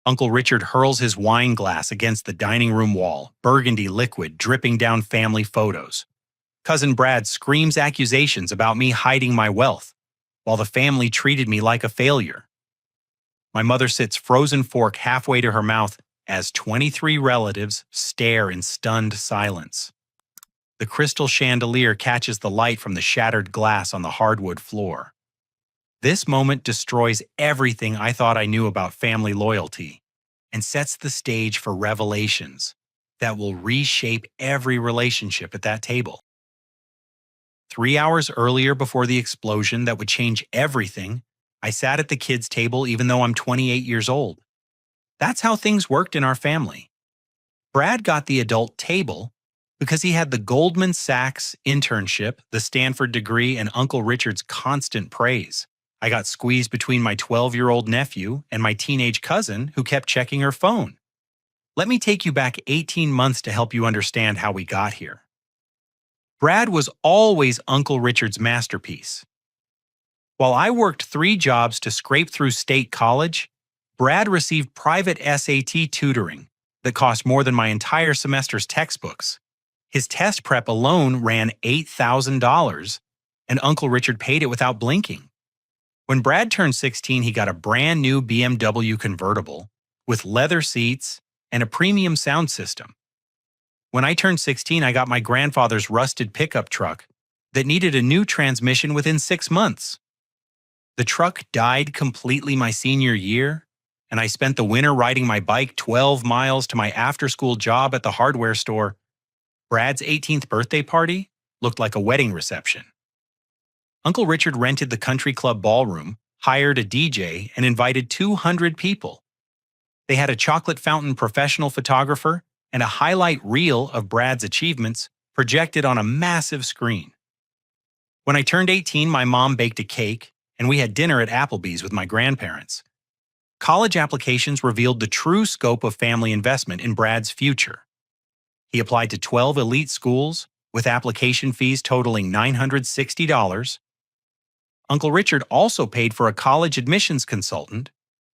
Uncle Richard hurls his wine glass against the dining room wall, burgundy liquid dripping down family photos. Cousin Brad screams accusations about me hiding my wealth, while the family treated me like a failure. My mother sits frozen fork halfway to her mouth as 23 relatives stare in stunned silence. The crystal chandelier catches the light from the shattered glass on the hardwood floor. This moment destroys everything I thought I knew about family loyalty and sets the stage for revelations that will reshape every relationship at that table. 3 hours earlier, before the explosion that would change everything, I sat at the kids' table even though I'm 28 years old. That's how things worked in our family. Brad got the adult table because he had the Goldman Sachs internship, the Stanford degree, and Uncle Richard's constant praise. I got squeezed between my 12-year-old nephew and my teenage cousin who kept checking her phone. Let me take you back 18 months to help you understand how we got here. Brad was always Uncle Richard's masterpiece. While I worked 3 jobs to scrape through state college, Brad received private SAT tutoring that cost more than my entire semester's textbooks. His test prep alone ran $8,000, and Uncle Richard paid it without blinking. When Brad turned 16, he got a brand new BMW convertible with leather seats and a premium sound system. When I turned 16, I got my grandfather's rusted pickup truck that needed a new transmission within 6 months. The truck died completely my senior year, and I spent the winter riding my bike 12 miles to my after-school job at the hardware store. Brad's 18th birthday party looked like a wedding reception. Uncle Richard rented the country club ballroom, hired a DJ, and invited 200 people. They had a chocolate fountain professional photographer and a highlight reel of Brad's achievements projected on a massive screen. When I turned 18, my mom baked a cake, and we had dinner at Applebee's with my grandparents. College applications revealed the true scope of family investment in Brad's future. He applied to 12 elite schools with application fees totaling $960. Uncle Richard also paid for a college admissions consultant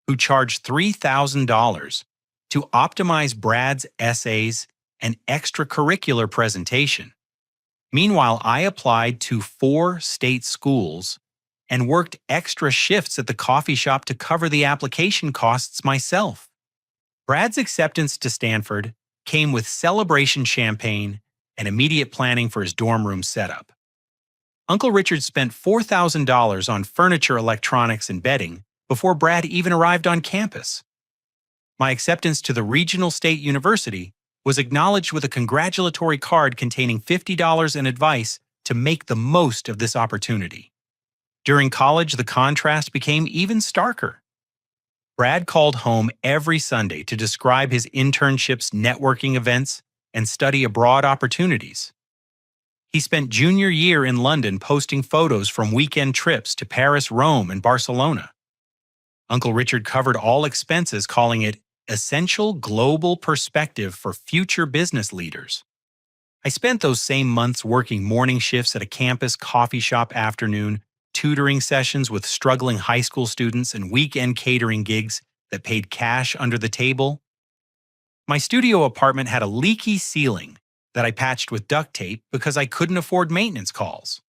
who charged $3,000 to optimize Brad's essays and extracurricular presentation. Meanwhile, I applied to 4 state schools and worked extra shifts at the coffee shop to cover the application costs myself. Brad's acceptance to Stanford came with celebration champagne and immediate planning for his dorm room setup. Uncle Richard spent $4,000 on furniture, electronics, and bedding before Brad even arrived on campus. My acceptance to the regional state university was acknowledged with a congratulatory card containing $50 in advice to make the most of this opportunity. During college, the contrast became even starker. Brad called home every Sunday to describe his internship's networking events and study abroad opportunities. He spent junior year in London posting photos from weekend trips to Paris, Rome, and Barcelona. Uncle Richard covered all expenses, calling it essential global perspective for future business leaders. I spent those same months working morning shifts at a campus coffee shop afternoon, tutoring sessions with struggling high school students, and weekend catering gigs that paid cash under the table. My studio apartment had a leaky ceiling that I patched with duct tape because I couldn't afford maintenance calls.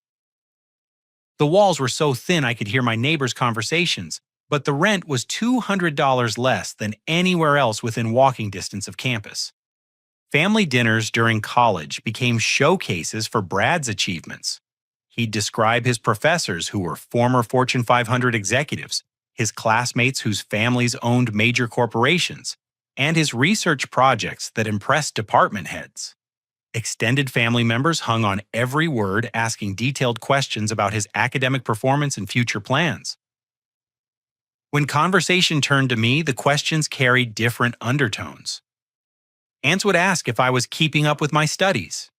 The walls were so thin I could hear my neighbors' conversations, but the rent was $200 less than anywhere else within walking distance of campus. Family dinners during college became showcases for Brad's achievements. He'd describe his professors who were former Fortune 500 executives, his classmates whose families owned major corporations, and his research projects that impressed department heads. Extended family members hung on every word, asking detailed questions about his academic performance and future plans. When conversation turned to me, the questions carried different undertones. Aunts would ask if I was keeping up with my studies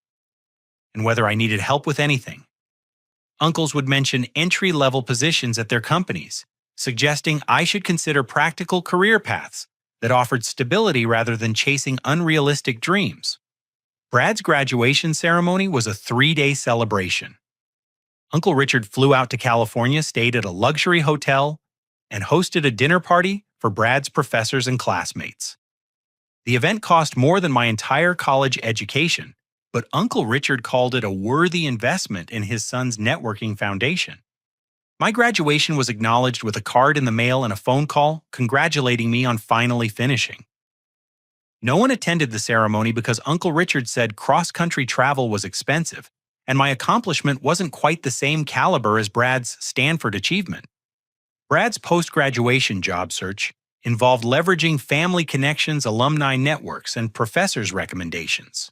and whether I needed help with anything. Uncles would mention entry-level positions at their companies, suggesting I should consider practical career paths that offered stability rather than chasing unrealistic dreams. Brad's graduation ceremony was a 3-day celebration. Uncle Richard flew out to California, stayed at a luxury hotel, and hosted a dinner party for Brad's professors and classmates. The event cost more than my entire college education, but Uncle Richard called it a worthy investment in his son's networking foundation. My graduation was acknowledged with a card in the mail and a phone call congratulating me on finally finishing. No one attended the ceremony because Uncle Richard said cross-country travel was expensive, and my accomplishment wasn't quite the same caliber as Brad's Stanford achievement. Brad's post-graduation job search involved leveraging family connections, alumni networks, and professors' recommendations.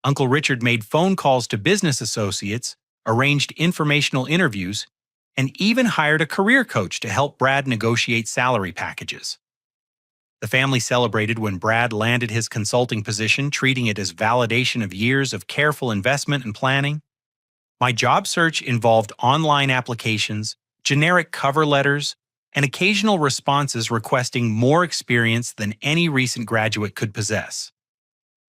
Uncle Richard made phone calls to business associates, arranged informational interviews, and even hired a career coach to help Brad negotiate salary packages. The family celebrated when Brad landed his consulting position, treating it as validation of years of careful investment and planning. My job search involved online applications, generic cover letters, and occasional responses requesting more experience than any recent graduate could possess.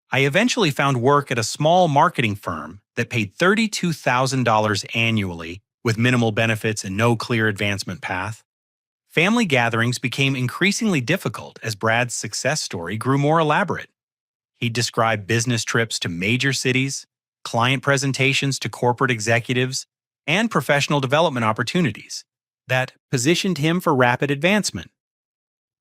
I eventually found work at a small marketing firm that paid $32,000 annually with minimal benefits and no clear advancement path. Family gatherings became increasingly difficult as Brad's success story grew more elaborate. He described business trips to major cities, client presentations to corporate executives, and professional development opportunities that positioned him for rapid advancement.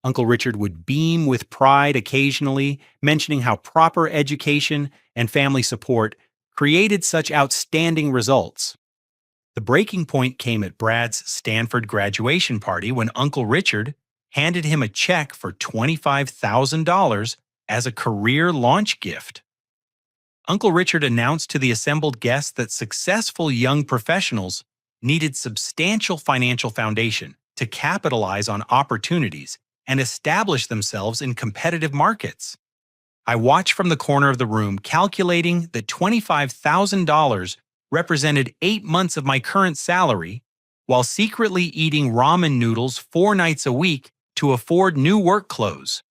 Uncle Richard would beam with pride occasionally, mentioning how proper education and family support created such outstanding results. The breaking point came at Brad's Stanford graduation party when Uncle Richard handed him a check for $25,000 as a career launch gift. Uncle Richard announced to the assembled guests that successful young professionals needed substantial financial foundation to capitalize on opportunities and establish themselves in competitive markets. I watched from the corner of the room, calculating that $25,000 represented 8 months of my current salary, while secretly eating ramen noodles 4 nights a week to afford new work clothes.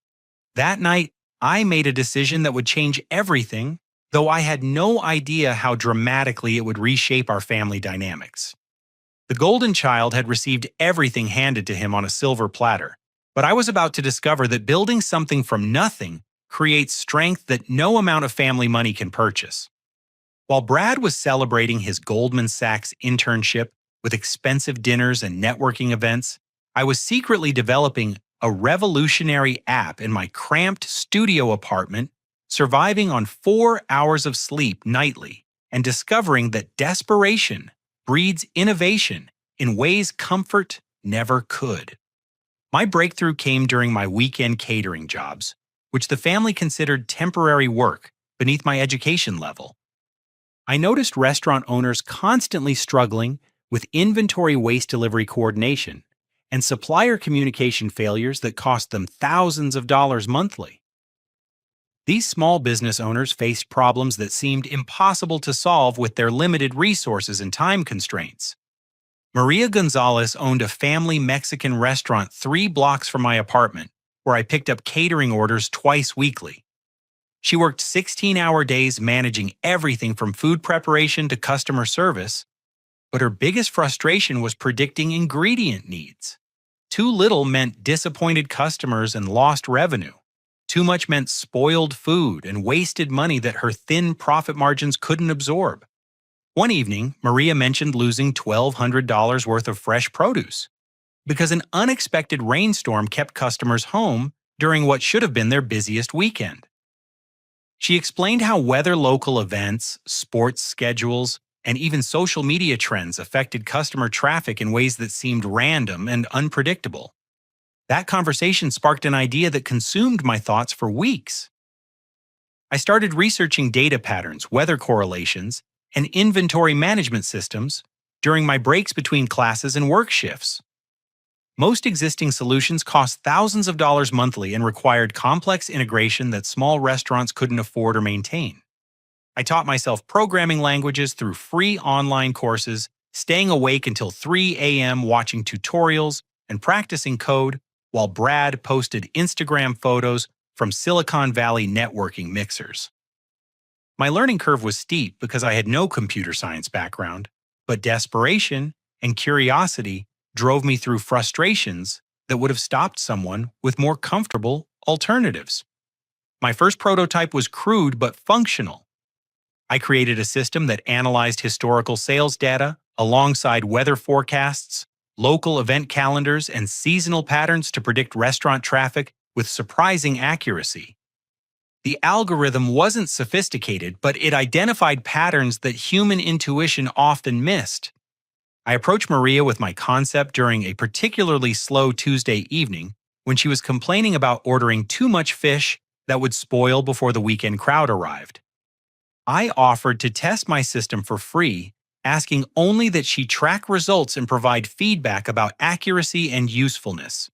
That night, I made a decision that would change everything, though I had no idea how dramatically it would reshape our family dynamics. The golden child had received everything handed to him on a silver platter, but I was about to discover that building something from nothing creates strength that no amount of family money can purchase. While Brad was celebrating his Goldman Sachs internship with expensive dinners and networking events, I was secretly developing a revolutionary app in my cramped studio apartment, surviving on 4 hours of sleep nightly, and discovering that desperation breeds innovation in ways comfort never could. My breakthrough came during my weekend catering jobs, which the family considered temporary work beneath my education level. I noticed restaurant owners constantly struggling with inventory waste delivery coordination and supplier communication failures that cost them thousands of dollars monthly. These small business owners faced problems that seemed impossible to solve with their limited resources and time constraints. Maria Gonzalez owned a family Mexican restaurant 3 blocks from my apartment, where I picked up catering orders twice weekly. She worked 16-hour days managing everything from food preparation to customer service, but her biggest frustration was predicting ingredient needs. Too little meant disappointed customers and lost revenue. Too much meant spoiled food and wasted money that her thin profit margins couldn't absorb. One evening, Maria mentioned losing $1,200 worth of fresh produce because an unexpected rainstorm kept customers home during what should have been their busiest weekend. She explained how weather, local events, sports schedules, and even social media trends affected customer traffic in ways that seemed random and unpredictable. That conversation sparked an idea that consumed my thoughts for weeks. I started researching data patterns, weather correlations, and inventory management systems during my breaks between classes and work shifts. Most existing solutions cost thousands of dollars monthly and required complex integration that small restaurants couldn't afford or maintain. I taught myself programming languages through free online courses, staying awake until 3 a.m. watching tutorials and practicing code, while Brad posted Instagram photos from Silicon Valley networking mixers. My learning curve was steep because I had no computer science background, but desperation and curiosity drove me through frustrations that would have stopped someone with more comfortable alternatives. My first prototype was crude but functional. I created a system that analyzed historical sales data alongside weather forecasts, local event calendars, and seasonal patterns to predict restaurant traffic with surprising accuracy. The algorithm wasn't sophisticated, but it identified patterns that human intuition often missed. I approached Maria with my concept during a particularly slow Tuesday evening when she was complaining about ordering too much fish that would spoil before the weekend crowd arrived. I offered to test my system for free, asking only that she track results and provide feedback about accuracy and usefulness.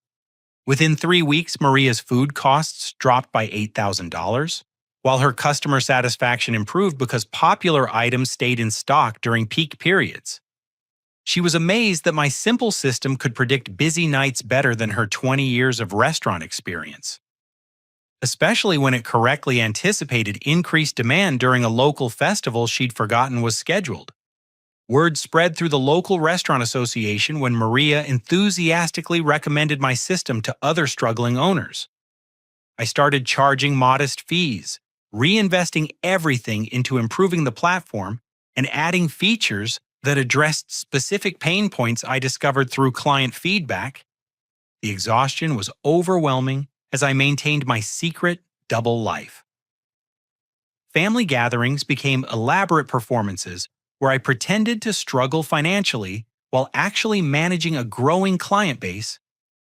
Within 3 weeks, Maria's food costs dropped by $8,000, while her customer satisfaction improved because popular items stayed in stock during peak periods. She was amazed that my simple system could predict busy nights better than her 20 years of restaurant experience, especially when it correctly anticipated increased demand during a local festival she'd forgotten was scheduled. Word spread through the local restaurant association when Maria enthusiastically recommended my system to other struggling owners. I started charging modest fees, reinvesting everything into improving the platform, and adding features that addressed specific pain points I discovered through client feedback. The exhaustion was overwhelming as I maintained my secret double life. Family gatherings became elaborate performances where I pretended to struggle financially while actually managing a growing client base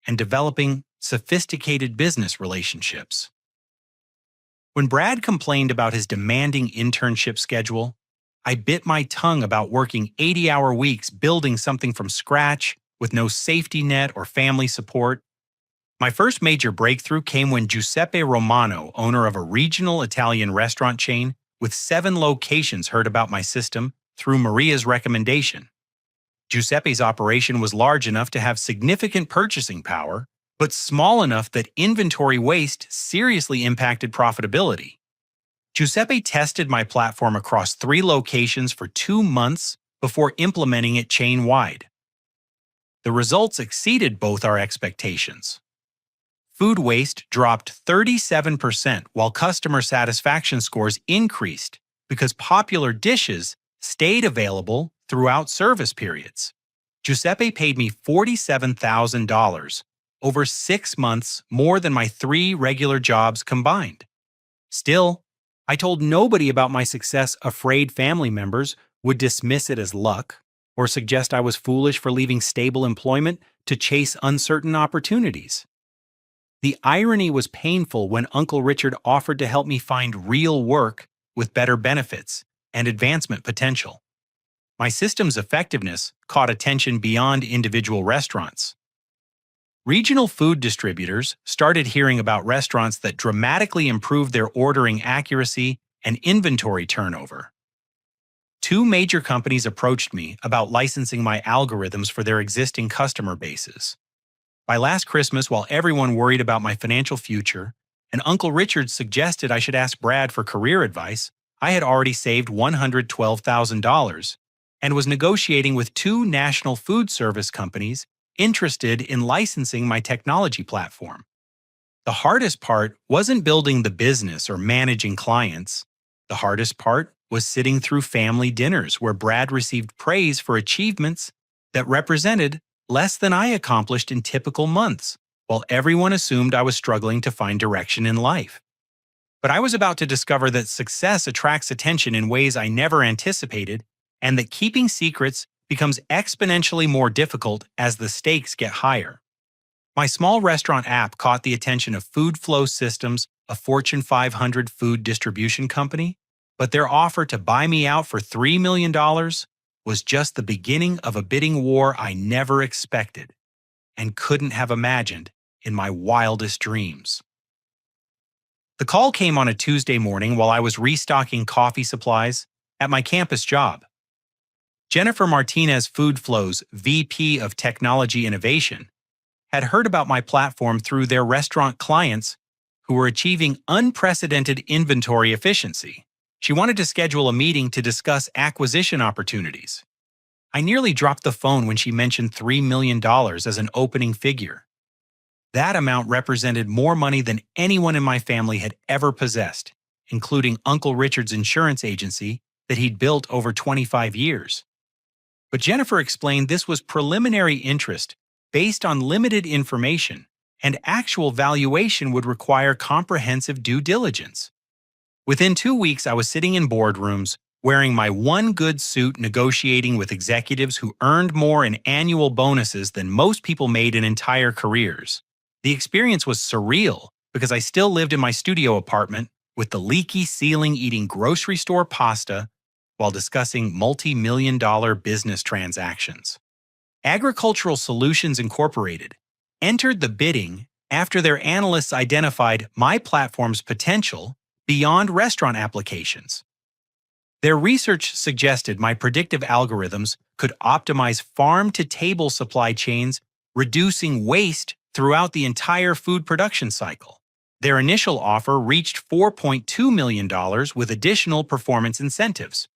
and developing sophisticated business relationships. When Brad complained about his demanding internship schedule, I bit my tongue about working 80-hour weeks building something from scratch with no safety net or family support. My first major breakthrough came when Giuseppe Romano, owner of a regional Italian restaurant chain with 7 locations, heard about my system through Maria's recommendation. Giuseppe's operation was large enough to have significant purchasing power, but small enough that inventory waste seriously impacted profitability. Giuseppe tested my platform across 3 locations for 2 months before implementing it chain-wide. The results exceeded both our expectations. Food waste dropped 37% while customer satisfaction scores increased because popular dishes stayed available throughout service periods. Giuseppe paid me $47,000, over 6 months more than my 3 regular jobs combined. Still, I told nobody about my success, afraid family members would dismiss it as luck or suggest I was foolish for leaving stable employment to chase uncertain opportunities. The irony was painful when Uncle Richard offered to help me find real work with better benefits and advancement potential. My system's effectiveness caught attention beyond individual restaurants. Regional food distributors started hearing about restaurants that dramatically improved their ordering accuracy and inventory turnover. 2 major companies approached me about licensing my algorithms for their existing customer bases. By last Christmas, while everyone worried about my financial future, and Uncle Richard suggested I should ask Brad for career advice, I had already saved $112,000 and was negotiating with 2 national food service companies interested in licensing my technology platform. The hardest part wasn't building the business or managing clients. The hardest part was sitting through family dinners where Brad received praise for achievements that represented less than I accomplished in typical months, while everyone assumed I was struggling to find direction in life. But I was about to discover that success attracts attention in ways I never anticipated, and that keeping secrets becomes exponentially more difficult as the stakes get higher. My small restaurant app caught the attention of Food Flow Systems, a Fortune 500 food distribution company, but their offer to buy me out for $3 million was just the beginning of a bidding war I never expected and couldn't have imagined in my wildest dreams. The call came on a Tuesday morning while I was restocking coffee supplies at my campus job. Jennifer Martinez, Food Flow's VP of Technology Innovation, had heard about my platform through their restaurant clients who were achieving unprecedented inventory efficiency. She wanted to schedule a meeting to discuss acquisition opportunities. I nearly dropped the phone when she mentioned $3 million as an opening figure. That amount represented more money than anyone in my family had ever possessed, including Uncle Richard's insurance agency that he'd built over 25 years. But Jennifer explained this was preliminary interest based on limited information, and actual valuation would require comprehensive due diligence. Within 2 weeks, I was sitting in boardrooms, wearing my one good suit, negotiating with executives who earned more in annual bonuses than most people made in entire careers. The experience was surreal because I still lived in my studio apartment with the leaky ceiling, eating grocery store pasta while discussing multi-million-dollar business transactions. Agricultural Solutions Incorporated entered the bidding after their analysts identified my platform's potential beyond restaurant applications. Their research suggested my predictive algorithms could optimize farm-to-table supply chains, reducing waste throughout the entire food production cycle. Their initial offer reached $4.2 million with additional performance incentives.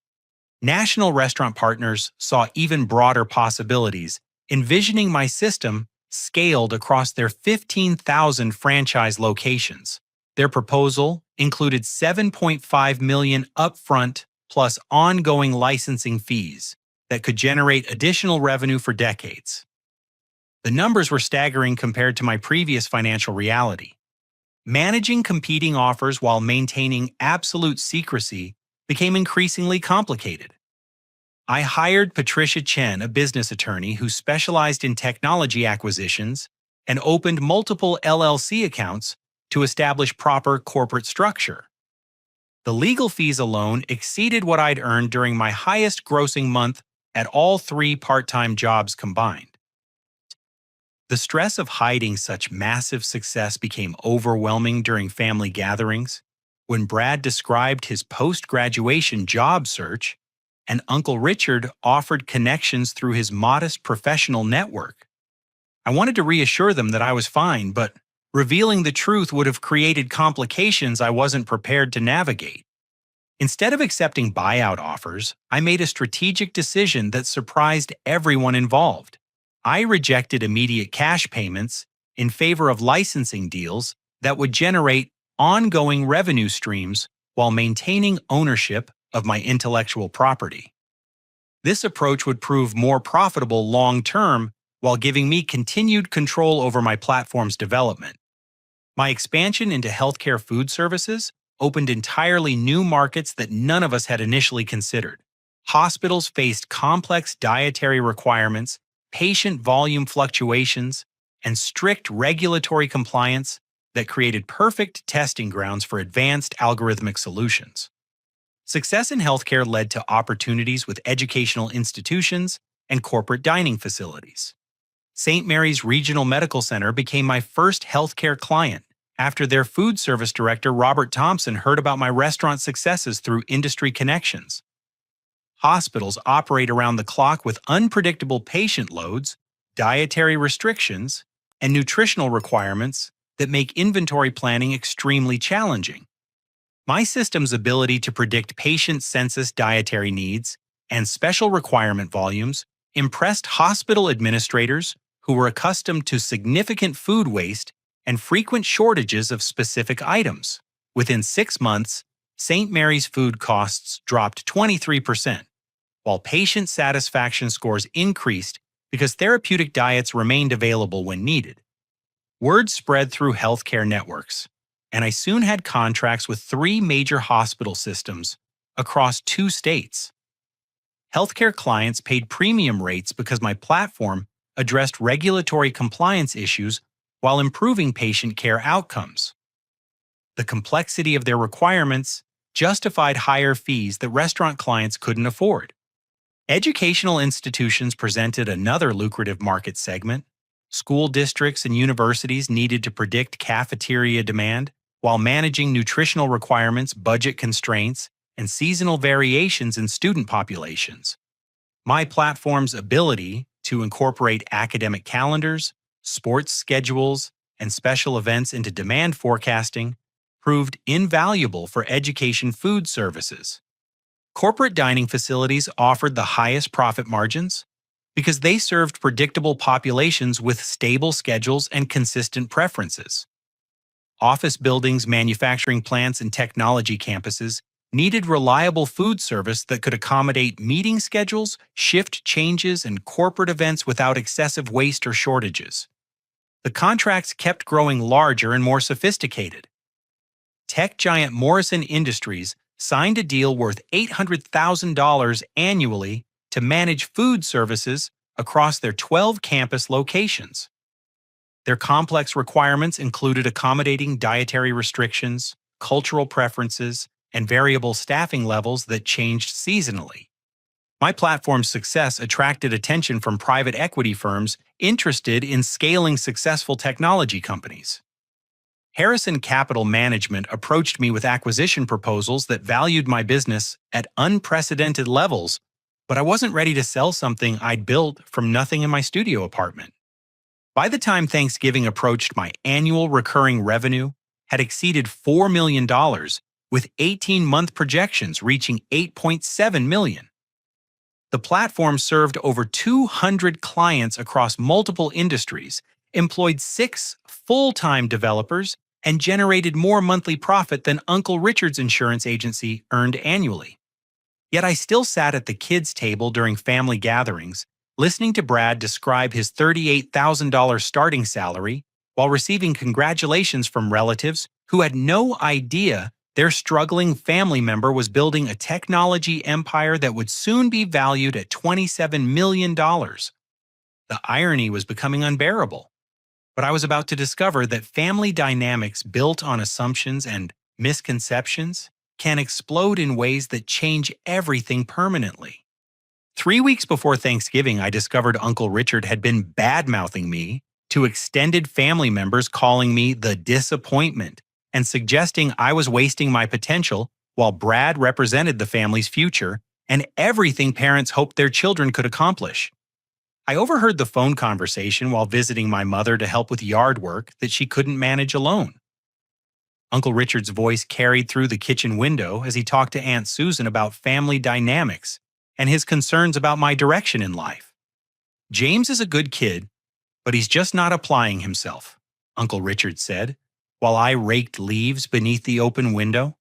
National restaurant partners saw even broader possibilities, envisioning my system scaled across their 15,000 franchise locations. Their proposal included $7.5 million upfront plus ongoing licensing fees that could generate additional revenue for decades. The numbers were staggering compared to my previous financial reality. Managing competing offers while maintaining absolute secrecy became increasingly complicated. I hired Patricia Chen, a business attorney who specialized in technology acquisitions, and opened multiple LLC accounts to establish proper corporate structure. The legal fees alone exceeded what I'd earned during my highest grossing month at all 3 part-time jobs combined. The stress of hiding such massive success became overwhelming during family gatherings, when Brad described his post-graduation job search and Uncle Richard offered connections through his modest professional network. I wanted to reassure them that I was fine, but revealing the truth would have created complications I wasn't prepared to navigate. Instead of accepting buyout offers, I made a strategic decision that surprised everyone involved. I rejected immediate cash payments in favor of licensing deals that would generate ongoing revenue streams while maintaining ownership of my intellectual property. This approach would prove more profitable long-term while giving me continued control over my platform's development. My expansion into healthcare food services opened entirely new markets that none of us had initially considered. Hospitals faced complex dietary requirements, patient volume fluctuations, and strict regulatory compliance that created perfect testing grounds for advanced algorithmic solutions. Success in healthcare led to opportunities with educational institutions and corporate dining facilities. St. Mary's Regional Medical Center became my first healthcare client after their food service director, Robert Thompson, heard about my restaurant successes through industry connections. Hospitals operate around the clock with unpredictable patient loads, dietary restrictions, and nutritional requirements that make inventory planning extremely challenging. My system's ability to predict patient census dietary needs and special requirement volumes impressed hospital administrators who were accustomed to significant food waste and frequent shortages of specific items. Within 6 months, St. Mary's food costs dropped 23%, while patient satisfaction scores increased because therapeutic diets remained available when needed. Word spread through healthcare networks, and I soon had contracts with 3 major hospital systems across 2 states. Healthcare clients paid premium rates because my platform addressed regulatory compliance issues while improving patient care outcomes. The complexity of their requirements justified higher fees that restaurant clients couldn't afford. Educational institutions presented another lucrative market segment. School districts and universities needed to predict cafeteria demand while managing nutritional requirements, budget constraints, and seasonal variations in student populations. My platform's ability to incorporate academic calendars, sports schedules, and special events into demand forecasting proved invaluable for education food services. Corporate dining facilities offered the highest profit margins, because they served predictable populations with stable schedules and consistent preferences. Office buildings, manufacturing plants, and technology campuses needed reliable food service that could accommodate meeting schedules, shift changes, and corporate events without excessive waste or shortages. The contracts kept growing larger and more sophisticated. Tech giant Morrison Industries signed a deal worth $800,000 annually to manage food services across their 12 campus locations. Their complex requirements included accommodating dietary restrictions, cultural preferences, and variable staffing levels that changed seasonally. My platform's success attracted attention from private equity firms interested in scaling successful technology companies. Harrison Capital Management approached me with acquisition proposals that valued my business at unprecedented levels, but I wasn't ready to sell something I'd built from nothing in my studio apartment. By the time Thanksgiving approached, my annual recurring revenue had exceeded $4 million, with 18-month projections reaching $8.7 million. The platform served over 200 clients across multiple industries, employed 6 full-time developers, and generated more monthly profit than Uncle Richard's insurance agency earned annually. Yet I still sat at the kids' table during family gatherings, listening to Brad describe his $38,000 starting salary while receiving congratulations from relatives who had no idea their struggling family member was building a technology empire that would soon be valued at $27 million. The irony was becoming unbearable, but I was about to discover that family dynamics built on assumptions and misconceptions can explode in ways that change everything permanently. 3 weeks before Thanksgiving, I discovered Uncle Richard had been bad-mouthing me to extended family members, calling me the disappointment and suggesting I was wasting my potential while Brad represented the family's future and everything parents hoped their children could accomplish. I overheard the phone conversation while visiting my mother to help with yard work that she couldn't manage alone. Uncle Richard's voice carried through the kitchen window as he talked to Aunt Susan about family dynamics and his concerns about my direction in life. "James is a good kid, but he's just not applying himself," Uncle Richard said, while I raked leaves beneath the open window.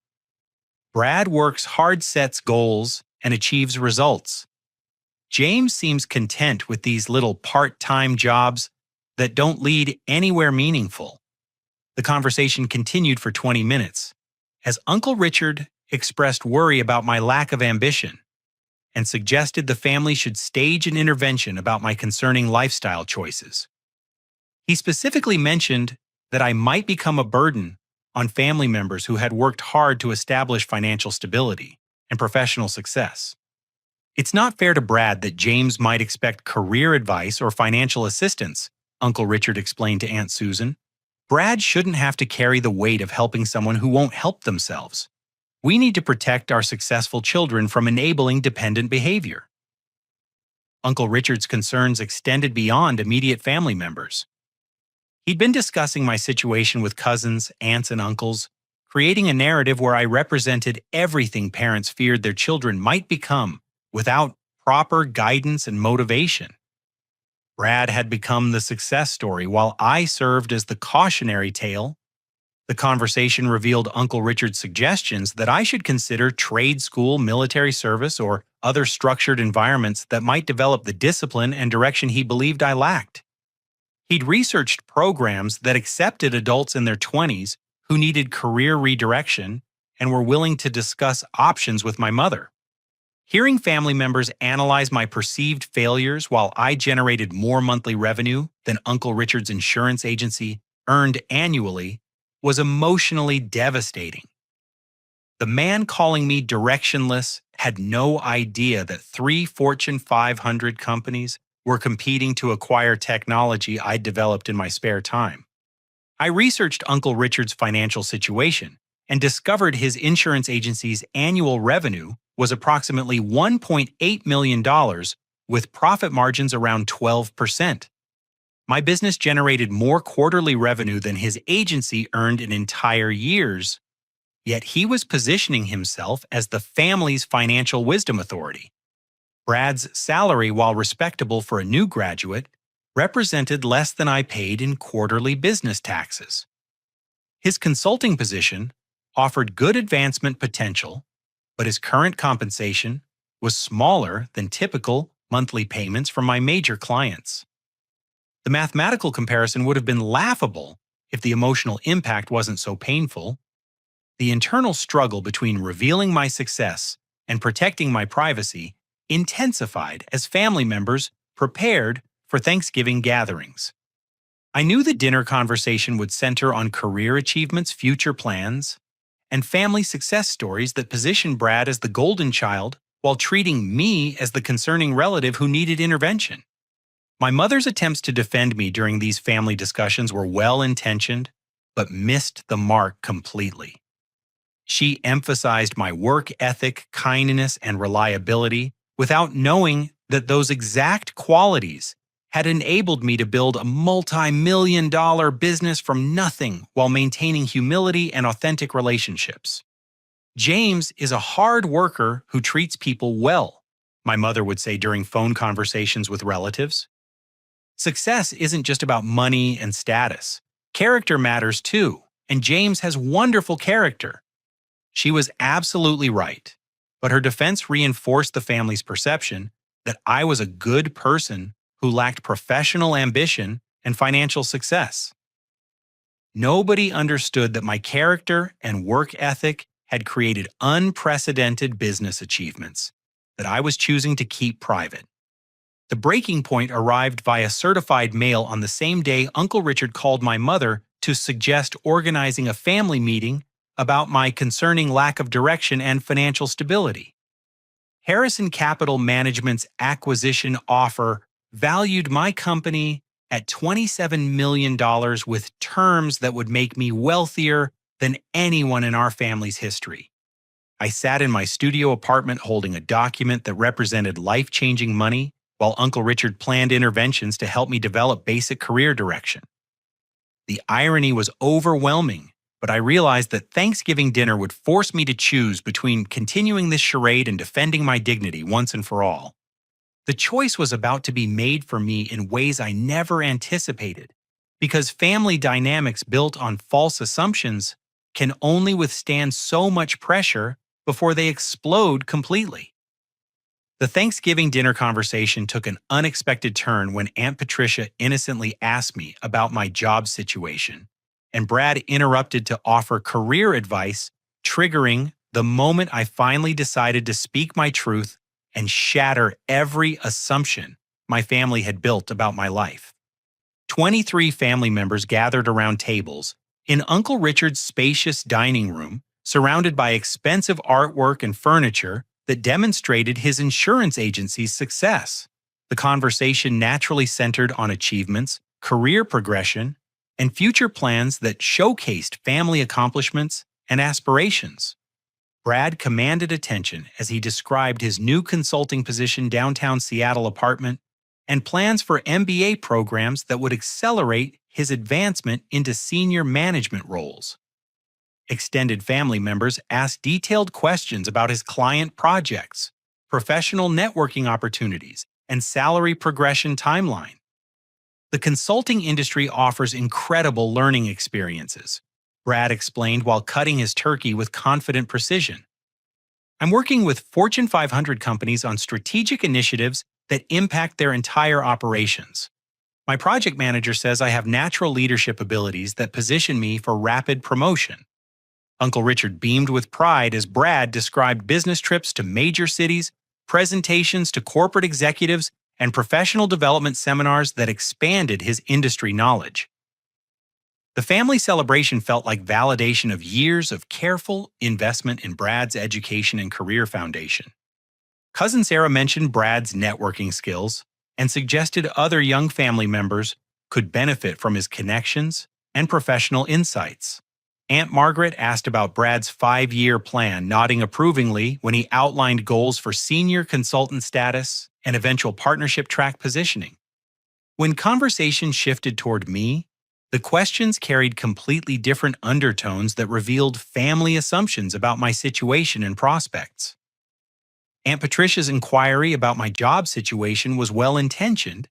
"Brad works hard, sets goals, and achieves results. James seems content with these little part-time jobs that don't lead anywhere meaningful." The conversation continued for 20 minutes, as Uncle Richard expressed worry about my lack of ambition and suggested the family should stage an intervention about my concerning lifestyle choices. He specifically mentioned that I might become a burden on family members who had worked hard to establish financial stability and professional success. "It's not fair to Brad that James might expect career advice or financial assistance," Uncle Richard explained to Aunt Susan. "Brad shouldn't have to carry the weight of helping someone who won't help themselves. We need to protect our successful children from enabling dependent behavior." Uncle Richard's concerns extended beyond immediate family members. He'd been discussing my situation with cousins, aunts, and uncles, creating a narrative where I represented everything parents feared their children might become without proper guidance and motivation. Brad had become the success story while I served as the cautionary tale. The conversation revealed Uncle Richard's suggestions that I should consider trade school, military service, or other structured environments that might develop the discipline and direction he believed I lacked. He'd researched programs that accepted adults in their 20s who needed career redirection and were willing to discuss options with my mother. Hearing family members analyze my perceived failures while I generated more monthly revenue than Uncle Richard's insurance agency earned annually was emotionally devastating. The man calling me directionless had no idea that 3 Fortune 500 companies were competing to acquire technology I'd developed in my spare time. I researched Uncle Richard's financial situation and discovered his insurance agency's annual revenue was approximately $1.8 million, with profit margins around 12%. My business generated more quarterly revenue than his agency earned in entire years, yet he was positioning himself as the family's financial wisdom authority. Brad's salary, while respectable for a new graduate, represented less than I paid in quarterly business taxes. His consulting position offered good advancement potential, but his current compensation was smaller than typical monthly payments from my major clients. The mathematical comparison would have been laughable if the emotional impact wasn't so painful. The internal struggle between revealing my success and protecting my privacy intensified as family members prepared for Thanksgiving gatherings. I knew the dinner conversation would center on career achievements, future plans, and family success stories that position Brad as the golden child while treating me as the concerning relative who needed intervention. My mother's attempts to defend me during these family discussions were well-intentioned, but missed the mark completely. She emphasized my work ethic, kindness, and reliability without knowing that those exact qualities had enabled me to build a multi-million-dollar business from nothing while maintaining humility and authentic relationships. James is a hard worker who treats people well, my mother would say during phone conversations with relatives. Success isn't just about money and status. Character matters too, and James has wonderful character. She was absolutely right, but her defense reinforced the family's perception that I was a good person who lacked professional ambition and financial success. Nobody understood that my character and work ethic had created unprecedented business achievements that I was choosing to keep private. The breaking point arrived via certified mail on the same day Uncle Richard called my mother to suggest organizing a family meeting about my concerning lack of direction and financial stability. Harrison Capital Management's acquisition offer valued my company at $27 million with terms that would make me wealthier than anyone in our family's history. I sat in my studio apartment holding a document that represented life-changing money while Uncle Richard planned interventions to help me develop basic career direction. The irony was overwhelming, but I realized that Thanksgiving dinner would force me to choose between continuing this charade and defending my dignity once and for all. The choice was about to be made for me in ways I never anticipated, because family dynamics built on false assumptions can only withstand so much pressure before they explode completely. The Thanksgiving dinner conversation took an unexpected turn when Aunt Patricia innocently asked me about my job situation, and Brad interrupted to offer career advice, triggering the moment I finally decided to speak my truth and shatter every assumption my family had built about my life. 23 family members gathered around tables in Uncle Richard's spacious dining room, surrounded by expensive artwork and furniture that demonstrated his insurance agency's success. The conversation naturally centered on achievements, career progression, and future plans that showcased family accomplishments and aspirations. Brad commanded attention as he described his new consulting position downtown Seattle apartment and plans for MBA programs that would accelerate his advancement into senior management roles. Extended family members asked detailed questions about his client projects, professional networking opportunities, and salary progression timeline. The consulting industry offers incredible learning experiences, Brad explained while cutting his turkey with confident precision. I'm working with Fortune 500 companies on strategic initiatives that impact their entire operations. My project manager says I have natural leadership abilities that position me for rapid promotion. Uncle Richard beamed with pride as Brad described business trips to major cities, presentations to corporate executives, and professional development seminars that expanded his industry knowledge. The family celebration felt like validation of years of careful investment in Brad's education and career foundation. Cousin Sarah mentioned Brad's networking skills and suggested other young family members could benefit from his connections and professional insights. Aunt Margaret asked about Brad's 5-year plan, nodding approvingly when he outlined goals for senior consultant status and eventual partnership track positioning. When conversation shifted toward me, the questions carried completely different undertones that revealed family assumptions about my situation and prospects. Aunt Patricia's inquiry about my job situation was well intentioned,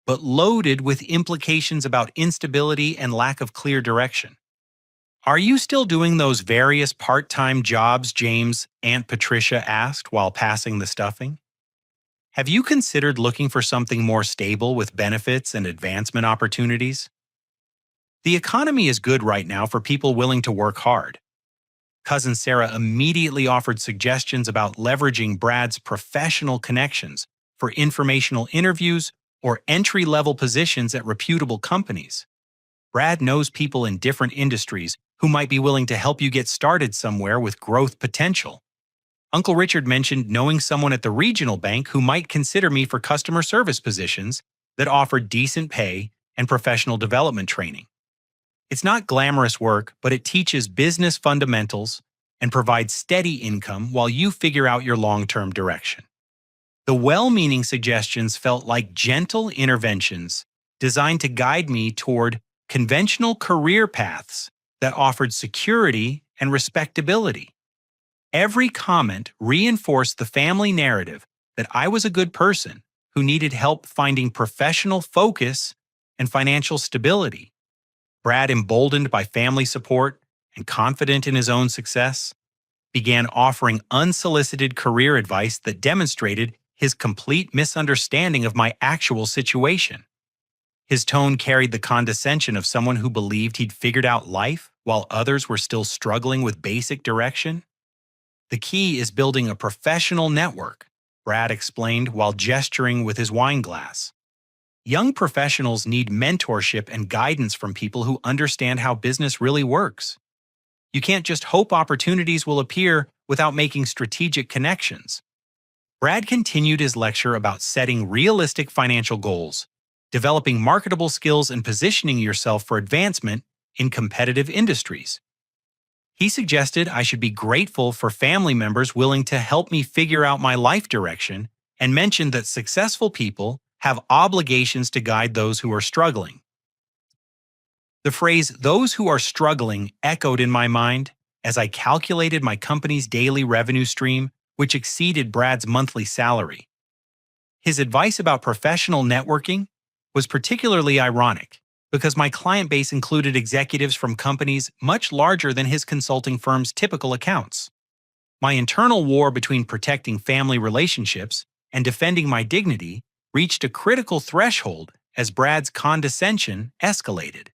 but loaded with implications about instability and lack of clear direction. "Are you still doing those various part time jobs, James?" Aunt Patricia asked while passing the stuffing. "Have you considered looking for something more stable with benefits and advancement opportunities? The economy is good right now for people willing to work hard." Cousin Sarah immediately offered suggestions about leveraging Brad's professional connections for informational interviews or entry level positions at reputable companies. "Brad knows people in different industries who might be willing to help you get started somewhere with growth potential. Uncle Richard mentioned knowing someone at the regional bank who might consider me for customer service positions that offered decent pay and professional development training. It's not glamorous work, but it teaches business fundamentals and provides steady income while you figure out your long-term direction." The well-meaning suggestions felt like gentle interventions designed to guide me toward conventional career paths that offered security and respectability. Every comment reinforced the family narrative that I was a good person who needed help finding professional focus and financial stability. Brad, emboldened by family support and confident in his own success, began offering unsolicited career advice that demonstrated his complete misunderstanding of my actual situation. His tone carried the condescension of someone who believed he'd figured out life while others were still struggling with basic direction. "The key is building a professional network," Brad explained while gesturing with his wine glass. "Young professionals need mentorship and guidance from people who understand how business really works. You can't just hope opportunities will appear without making strategic connections." Brad continued his lecture about setting realistic financial goals, developing marketable skills, and positioning yourself for advancement in competitive industries. He suggested I should be grateful for family members willing to help me figure out my life direction, and mentioned that successful people have obligations to guide those who are struggling. The phrase "those who are struggling" echoed in my mind as I calculated my company's daily revenue stream, which exceeded Brad's monthly salary. His advice about professional networking was particularly ironic because my client base included executives from companies much larger than his consulting firm's typical accounts. My internal war between protecting family relationships and defending my dignity reached a critical threshold as Brad's condescension escalated.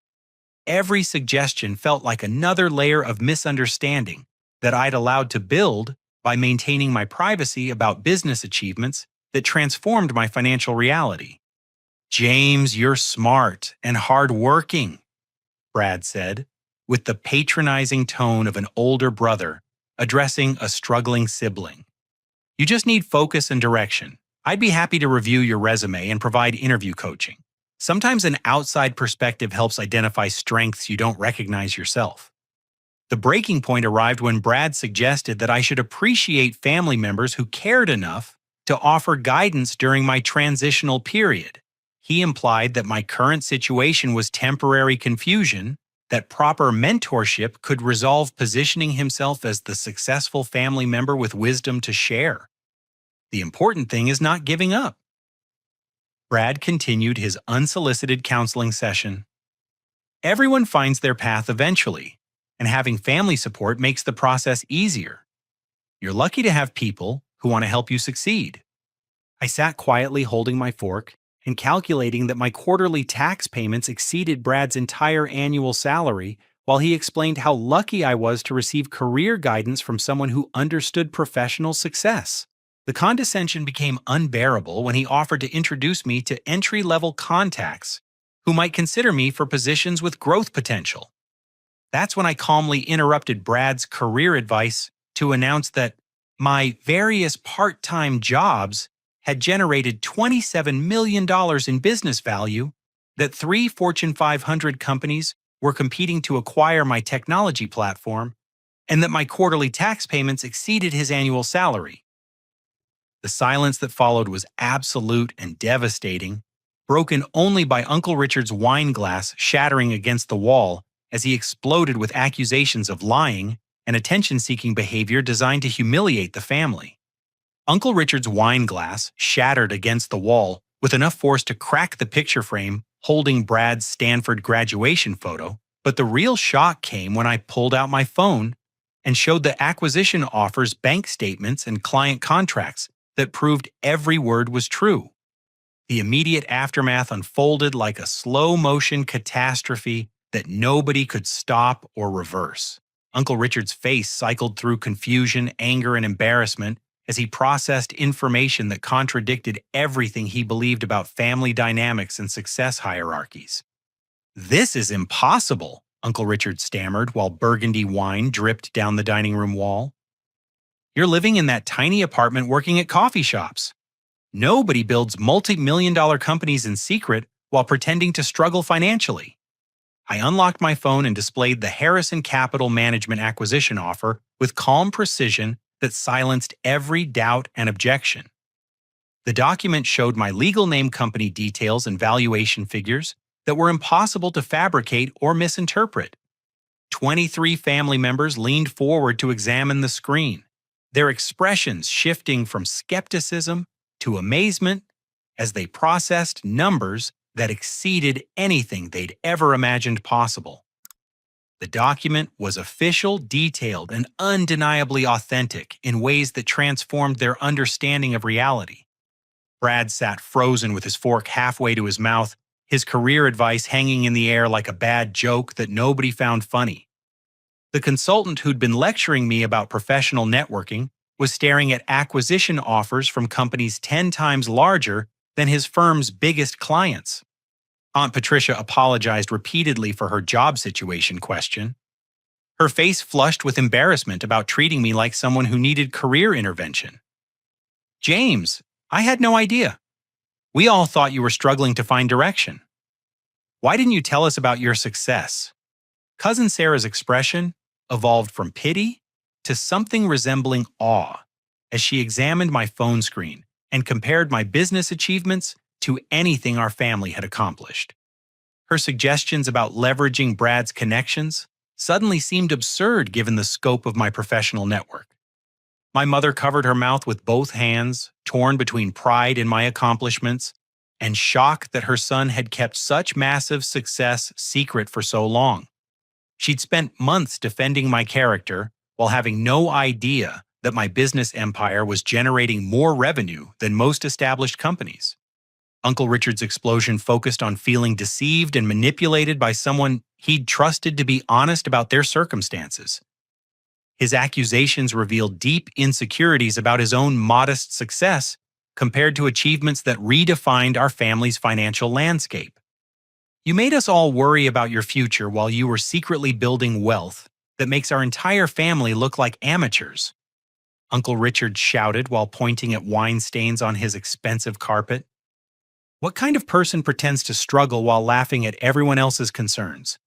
Every suggestion felt like another layer of misunderstanding that I'd allowed to build by maintaining my privacy about business achievements that transformed my financial reality. "James, you're smart and hardworking," Brad said, with the patronizing tone of an older brother addressing a struggling sibling. "You just need focus and direction. I'd be happy to review your resume and provide interview coaching. Sometimes an outside perspective helps identify strengths you don't recognize yourself." The breaking point arrived when Brad suggested that I should appreciate family members who cared enough to offer guidance during my transitional period. He implied that my current situation was temporary confusion, that proper mentorship could resolve, positioning himself as the successful family member with wisdom to share. "The important thing is not giving up." Brad continued his unsolicited counseling session. "Everyone finds their path eventually, and having family support makes the process easier. You're lucky to have people who want to help you succeed." I sat quietly holding my fork and calculating that my quarterly tax payments exceeded Brad's entire annual salary while he explained how lucky I was to receive career guidance from someone who understood professional success. The condescension became unbearable when he offered to introduce me to entry-level contacts who might consider me for positions with growth potential. That's when I calmly interrupted Brad's career advice to announce that my various part-time jobs had generated $27 million in business value, that 3 Fortune 500 companies were competing to acquire my technology platform, and that my quarterly tax payments exceeded his annual salary. The silence that followed was absolute and devastating, broken only by Uncle Richard's wine glass shattering against the wall as he exploded with accusations of lying and attention-seeking behavior designed to humiliate the family. Uncle Richard's wine glass shattered against the wall with enough force to crack the picture frame holding Brad's Stanford graduation photo, but the real shock came when I pulled out my phone and showed the acquisition offer's bank statements and client contracts that proved every word was true. The immediate aftermath unfolded like a slow-motion catastrophe that nobody could stop or reverse. Uncle Richard's face cycled through confusion, anger, and embarrassment as he processed information that contradicted everything he believed about family dynamics and success hierarchies. "This is impossible," Uncle Richard stammered while burgundy wine dripped down the dining room wall. "You're living in that tiny apartment working at coffee shops. Nobody builds multi-million-dollar companies in secret while pretending to struggle financially." I unlocked my phone and displayed the Harrison Capital Management acquisition offer with calm precision that silenced every doubt and objection. The document showed my legal name, company details, and valuation figures that were impossible to fabricate or misinterpret. 23 family members leaned forward to examine the screen, their expressions shifting from skepticism to amazement as they processed numbers that exceeded anything they'd ever imagined possible. The document was official, detailed, and undeniably authentic in ways that transformed their understanding of reality. Brad sat frozen with his fork halfway to his mouth, his career advice hanging in the air like a bad joke that nobody found funny. The consultant who'd been lecturing me about professional networking was staring at acquisition offers from companies 10 times larger than his firm's biggest clients. Aunt Patricia apologized repeatedly for her job situation question. Her face flushed with embarrassment about treating me like someone who needed career intervention. "James, I had no idea. We all thought you were struggling to find direction. Why didn't you tell us about your success?" Cousin Sarah's expression evolved from pity to something resembling awe as she examined my phone screen and compared my business achievements to anything our family had accomplished. Her suggestions about leveraging Brad's connections suddenly seemed absurd given the scope of my professional network. My mother covered her mouth with both hands, torn between pride in my accomplishments and shock that her son had kept such massive success secret for so long. She'd spent months defending my character while having no idea that my business empire was generating more revenue than most established companies. Uncle Richard's explosion focused on feeling deceived and manipulated by someone he'd trusted to be honest about their circumstances. His accusations revealed deep insecurities about his own modest success compared to achievements that redefined our family's financial landscape. "You made us all worry about your future while you were secretly building wealth that makes our entire family look like amateurs," Uncle Richard shouted while pointing at wine stains on his expensive carpet. "What kind of person pretends to struggle while laughing at everyone else's concerns?"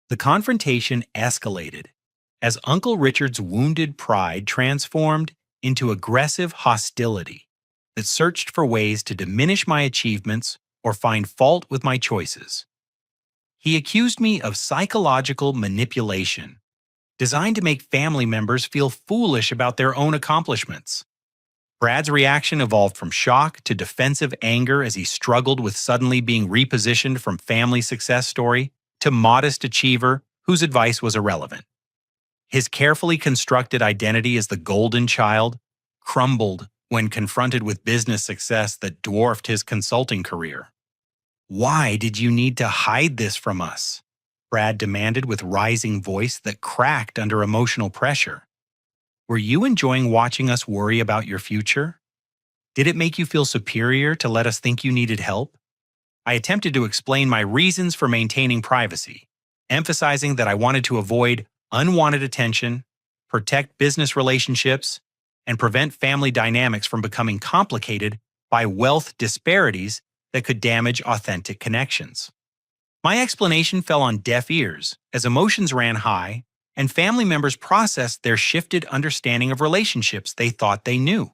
The confrontation escalated as Uncle Richard's wounded pride transformed into aggressive hostility that searched for ways to diminish my achievements or find fault with my choices. He accused me of psychological manipulation, designed to make family members feel foolish about their own accomplishments. Brad's reaction evolved from shock to defensive anger as he struggled with suddenly being repositioned from family success story to modest achiever whose advice was irrelevant. His carefully constructed identity as the golden child crumbled when confronted with business success that dwarfed his consulting career. "Why did you need to hide this from us?" Brad demanded with rising voice that cracked under emotional pressure. "Were you enjoying watching us worry about your future? Did it make you feel superior to let us think you needed help?" I attempted to explain my reasons for maintaining privacy, emphasizing that I wanted to avoid unwanted attention, protect business relationships, and prevent family dynamics from becoming complicated by wealth disparities that could damage authentic connections. My explanation fell on deaf ears as emotions ran high and family members processed their shifted understanding of relationships they thought they knew.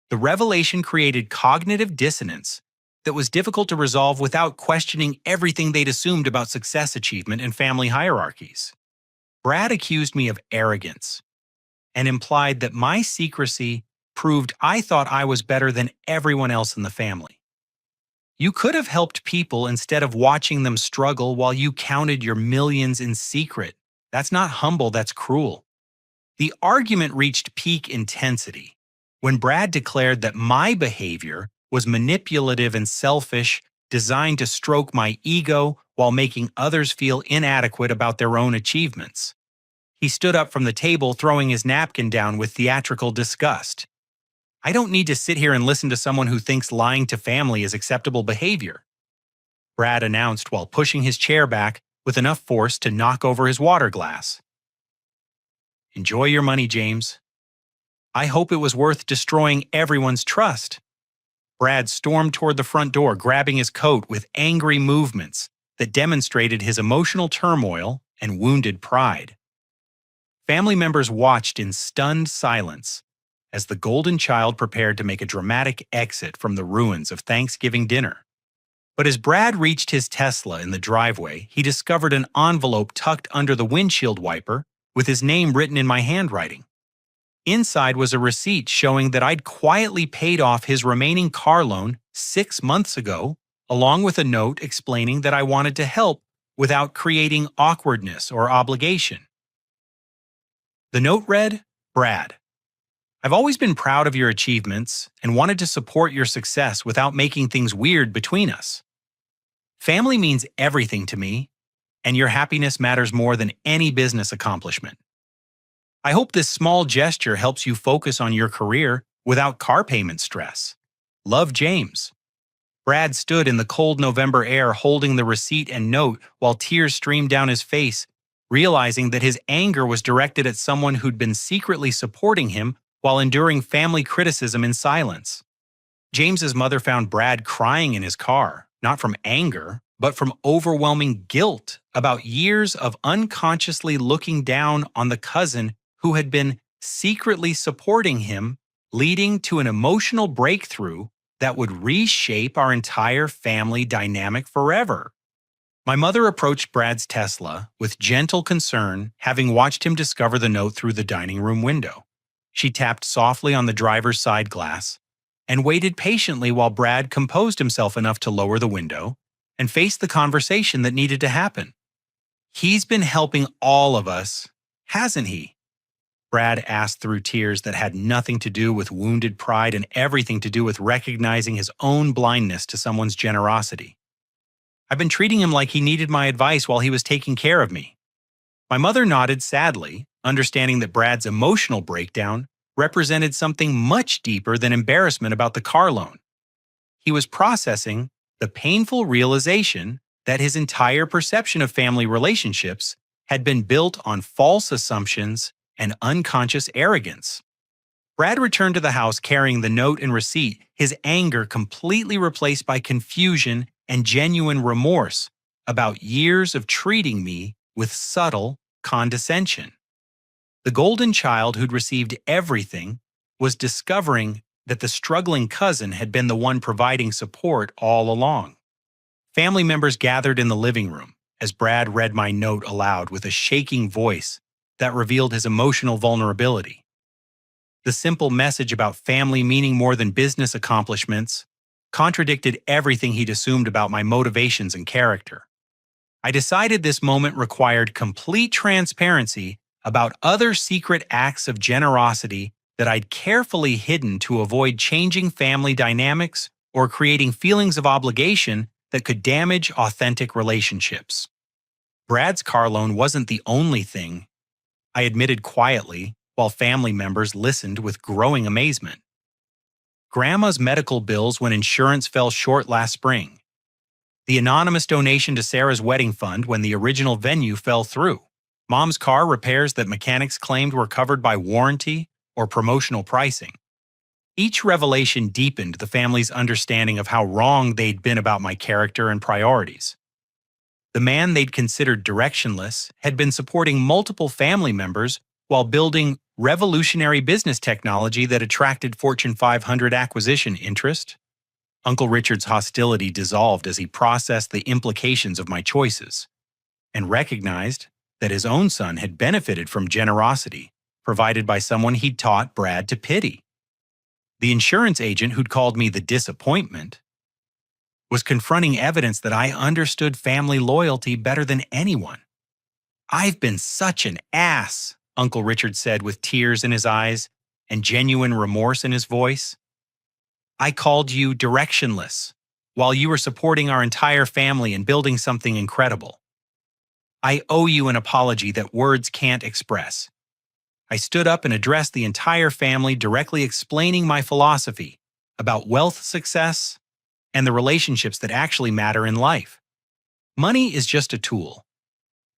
The revelation created cognitive dissonance that was difficult to resolve without questioning everything they'd assumed about success achievement and family hierarchies. Brad accused me of arrogance and implied that my secrecy proved I thought I was better than everyone else in the family. You could have helped people instead of watching them struggle while you counted your millions in secret. That's not humble, that's cruel. The argument reached peak intensity when Brad declared that my behavior was manipulative and selfish, designed to stroke my ego while making others feel inadequate about their own achievements. He stood up from the table, throwing his napkin down with theatrical disgust. I don't need to sit here and listen to someone who thinks lying to family is acceptable behavior, Brad announced while pushing his chair back with enough force to knock over his water glass. Enjoy your money, James. I hope it was worth destroying everyone's trust. Brad stormed toward the front door, grabbing his coat with angry movements that demonstrated his emotional turmoil and wounded pride. Family members watched in stunned silence as the golden child prepared to make a dramatic exit from the ruins of Thanksgiving dinner. But as Brad reached his Tesla in the driveway, he discovered an envelope tucked under the windshield wiper with his name written in my handwriting. Inside was a receipt showing that I'd quietly paid off his remaining car loan 6 months ago, along with a note explaining that I wanted to help without creating awkwardness or obligation. The note read, Brad, I've always been proud of your achievements and wanted to support your success without making things weird between us. Family means everything to me, and your happiness matters more than any business accomplishment. I hope this small gesture helps you focus on your career without car payment stress. Love, James. Brad stood in the cold November air holding the receipt and note while tears streamed down his face, realizing that his anger was directed at someone who'd been secretly supporting him while enduring family criticism in silence. James's mother found Brad crying in his car, not from anger, but from overwhelming guilt about years of unconsciously looking down on the cousin who had been secretly supporting him, leading to an emotional breakthrough that would reshape our entire family dynamic forever. My mother approached Brad's Tesla with gentle concern, having watched him discover the note through the dining room window. She tapped softly on the driver's side glass and waited patiently while Brad composed himself enough to lower the window and face the conversation that needed to happen. He's been helping all of us, hasn't he? Brad asked through tears that had nothing to do with wounded pride and everything to do with recognizing his own blindness to someone's generosity. I've been treating him like he needed my advice while he was taking care of me. My mother nodded sadly, understanding that Brad's emotional breakdown represented something much deeper than embarrassment about the car loan. He was processing the painful realization that his entire perception of family relationships had been built on false assumptions and unconscious arrogance. Brad returned to the house carrying the note and receipt, his anger completely replaced by confusion and genuine remorse about years of treating me with subtle condescension. The golden child who'd received everything was discovering that the struggling cousin had been the one providing support all along. Family members gathered in the living room as Brad read my note aloud with a shaking voice that revealed his emotional vulnerability. The simple message about family meaning more than business accomplishments contradicted everything he'd assumed about my motivations and character. I decided this moment required complete transparency about other secret acts of generosity that I'd carefully hidden to avoid changing family dynamics or creating feelings of obligation that could damage authentic relationships. Brad's car loan wasn't the only thing, I admitted quietly while family members listened with growing amazement. Grandma's medical bills when insurance fell short last spring. The anonymous donation to Sarah's wedding fund when the original venue fell through. Mom's car repairs that mechanics claimed were covered by warranty or promotional pricing. Each revelation deepened the family's understanding of how wrong they'd been about my character and priorities. The man they'd considered directionless had been supporting multiple family members while building revolutionary business technology that attracted Fortune 500 acquisition interest. Uncle Richard's hostility dissolved as he processed the implications of my choices and recognized that his own son had benefited from generosity provided by someone he'd taught Brad to pity. The insurance agent who'd called me the disappointment was confronting evidence that I understood family loyalty better than anyone. "I've been such an ass," Uncle Richard said with tears in his eyes and genuine remorse in his voice. "I called you directionless while you were supporting our entire family and building something incredible. I owe you an apology that words can't express." I stood up and addressed the entire family, directly explaining my philosophy about wealth success and the relationships that actually matter in life. Money is just a tool.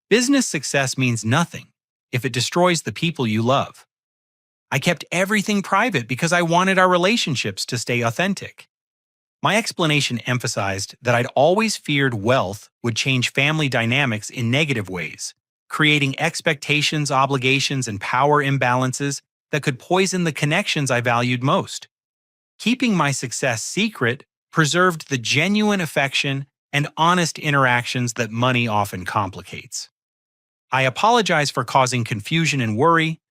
Business success means nothing if it destroys the people you love. I kept everything private because I wanted our relationships to stay authentic. My explanation emphasized that I'd always feared wealth would change family dynamics in negative ways, creating expectations, obligations, and power imbalances that could poison the connections I valued most. Keeping my success secret preserved the genuine affection and honest interactions that money often complicates. I apologize for causing confusion and worry.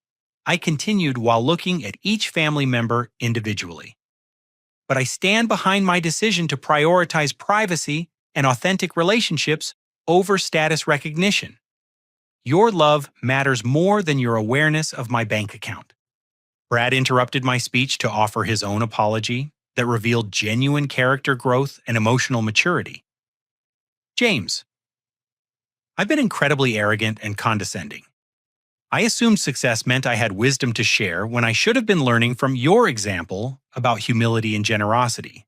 I continued while looking at each family member individually. But I stand behind my decision to prioritize privacy and authentic relationships over status recognition. Your love matters more than your awareness of my bank account. Brad interrupted my speech to offer his own apology that revealed genuine character growth and emotional maturity. "James, I've been incredibly arrogant and condescending. I assumed success meant I had wisdom to share when I should have been learning from your example about humility and generosity."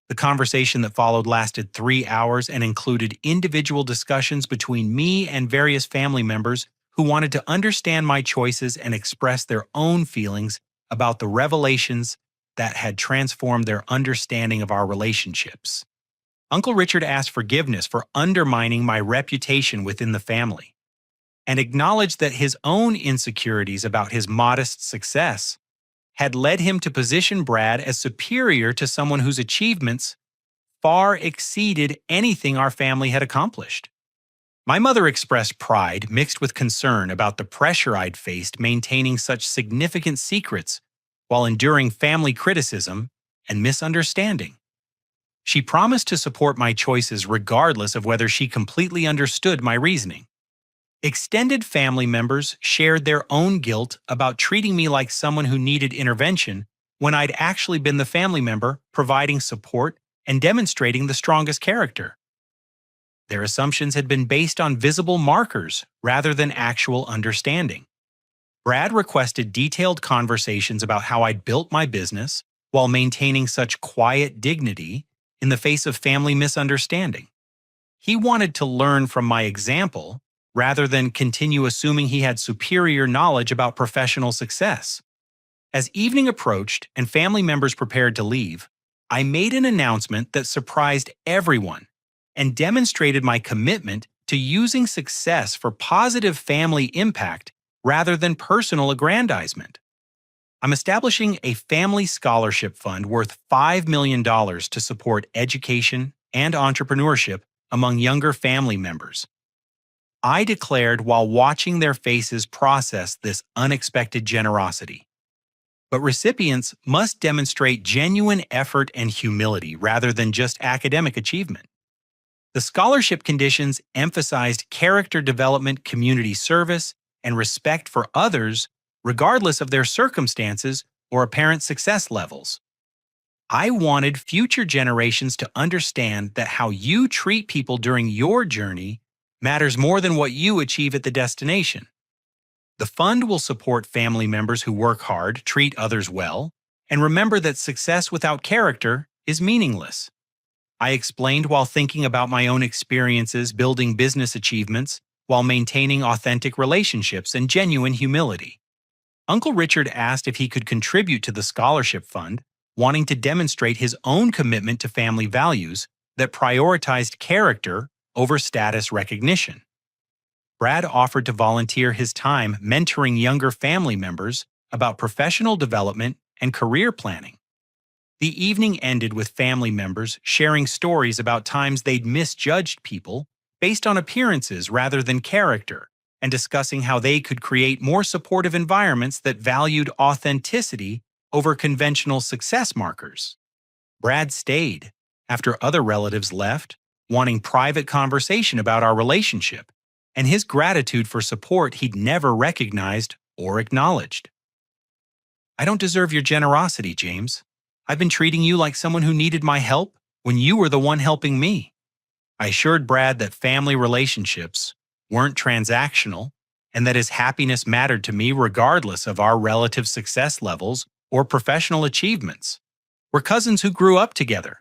The conversation that followed lasted 3 hours and included individual discussions between me and various family members who wanted to understand my choices and express their own feelings about the revelations that had transformed their understanding of our relationships. Uncle Richard asked forgiveness for undermining my reputation within the family and acknowledged that his own insecurities about his modest success had led him to position Brad as superior to someone whose achievements far exceeded anything our family had accomplished. My mother expressed pride mixed with concern about the pressure I'd faced maintaining such significant secrets while enduring family criticism and misunderstanding. She promised to support my choices regardless of whether she completely understood my reasoning. Extended family members shared their own guilt about treating me like someone who needed intervention when I'd actually been the family member providing support and demonstrating the strongest character. Their assumptions had been based on visible markers rather than actual understanding. Brad requested detailed conversations about how I'd built my business while maintaining such quiet dignity in the face of family misunderstanding. He wanted to learn from my example rather than continue assuming he had superior knowledge about professional success. As evening approached and family members prepared to leave, I made an announcement that surprised everyone and demonstrated my commitment to using success for positive family impact rather than personal aggrandizement. I'm establishing a family scholarship fund worth $5 million to support education and entrepreneurship among younger family members. I declared while watching their faces process this unexpected generosity. But recipients must demonstrate genuine effort and humility rather than just academic achievement. The scholarship conditions emphasized character development, community service, and respect for others regardless of their circumstances or apparent success levels. I wanted future generations to understand that how you treat people during your journey matters more than what you achieve at the destination. The fund will support family members who work hard, treat others well, and remember that success without character is meaningless. I explained while thinking about my own experiences building business achievements while maintaining authentic relationships and genuine humility. Uncle Richard asked if he could contribute to the scholarship fund, wanting to demonstrate his own commitment to family values that prioritized character over status recognition. Brad offered to volunteer his time mentoring younger family members about professional development and career planning. The evening ended with family members sharing stories about times they'd misjudged people based on appearances rather than character, and discussing how they could create more supportive environments that valued authenticity over conventional success markers. Brad stayed after other relatives left, wanting private conversation about our relationship and his gratitude for support he'd never recognized or acknowledged. I don't deserve your generosity, James. I've been treating you like someone who needed my help when you were the one helping me. I assured Brad that family relationships weren't transactional and that his happiness mattered to me regardless of our relative success levels or professional achievements. We're cousins who grew up together.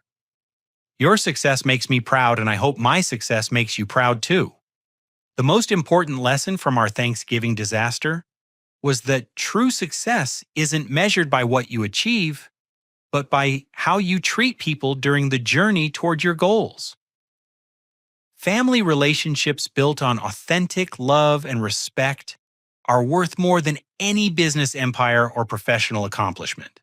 Your success makes me proud, and I hope my success makes you proud too. The most important lesson from our Thanksgiving disaster was that true success isn't measured by what you achieve, but by how you treat people during the journey toward your goals. Family relationships built on authentic love and respect are worth more than any business empire or professional accomplishment.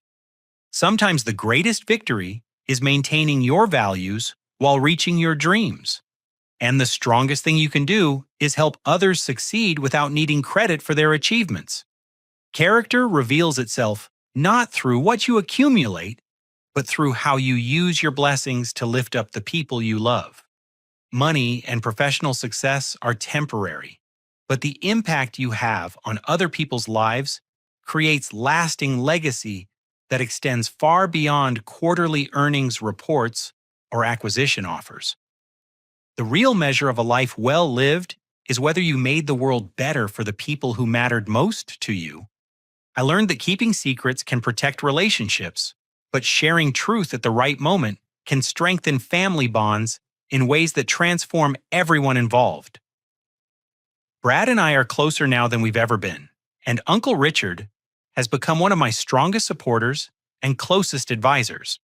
Sometimes the greatest victory is maintaining your values while reaching your dreams. And the strongest thing you can do is help others succeed without needing credit for their achievements. Character reveals itself not through what you accumulate, but through how you use your blessings to lift up the people you love. Money and professional success are temporary, but the impact you have on other people's lives creates lasting legacy that extends far beyond quarterly earnings reports or acquisition offers. The real measure of a life well lived is whether you made the world better for the people who mattered most to you. I learned that keeping secrets can protect relationships, but sharing truth at the right moment can strengthen family bonds in ways that transform everyone involved. Brad and I are closer now than we've ever been, and Uncle Richard has become one of my strongest supporters and closest advisors.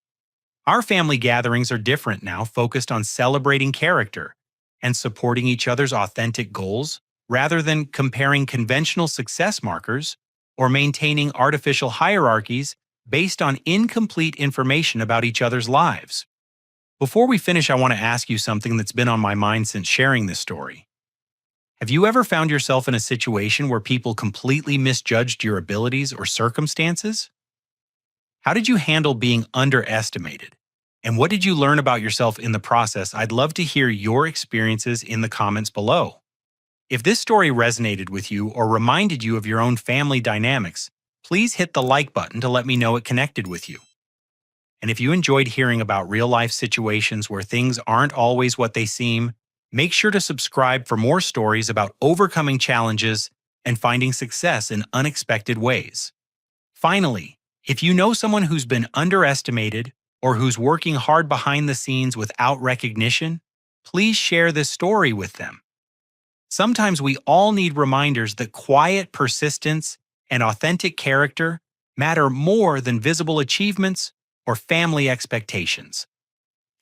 Our family gatherings are different now, focused on celebrating character and supporting each other's authentic goals rather than comparing conventional success markers or maintaining artificial hierarchies based on incomplete information about each other's lives. Before we finish, I want to ask you something that's been on my mind since sharing this story. Have you ever found yourself in a situation where people completely misjudged your abilities or circumstances? How did you handle being underestimated? And what did you learn about yourself in the process? I'd love to hear your experiences in the comments below. If this story resonated with you or reminded you of your own family dynamics, please hit the like button to let me know it connected with you. And if you enjoyed hearing about real-life situations where things aren't always what they seem, make sure to subscribe for more stories about overcoming challenges and finding success in unexpected ways. Finally, if you know someone who's been underestimated or who's working hard behind the scenes without recognition, please share this story with them. Sometimes we all need reminders that quiet persistence and authentic character matter more than visible achievements or family expectations.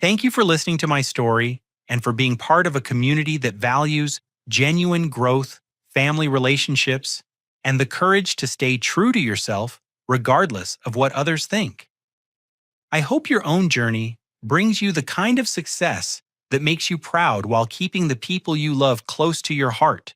Thank you for listening to my story and for being part of a community that values genuine growth, family relationships, and the courage to stay true to yourself regardless of what others think. I hope your own journey brings you the kind of success that makes you proud while keeping the people you love close to your heart.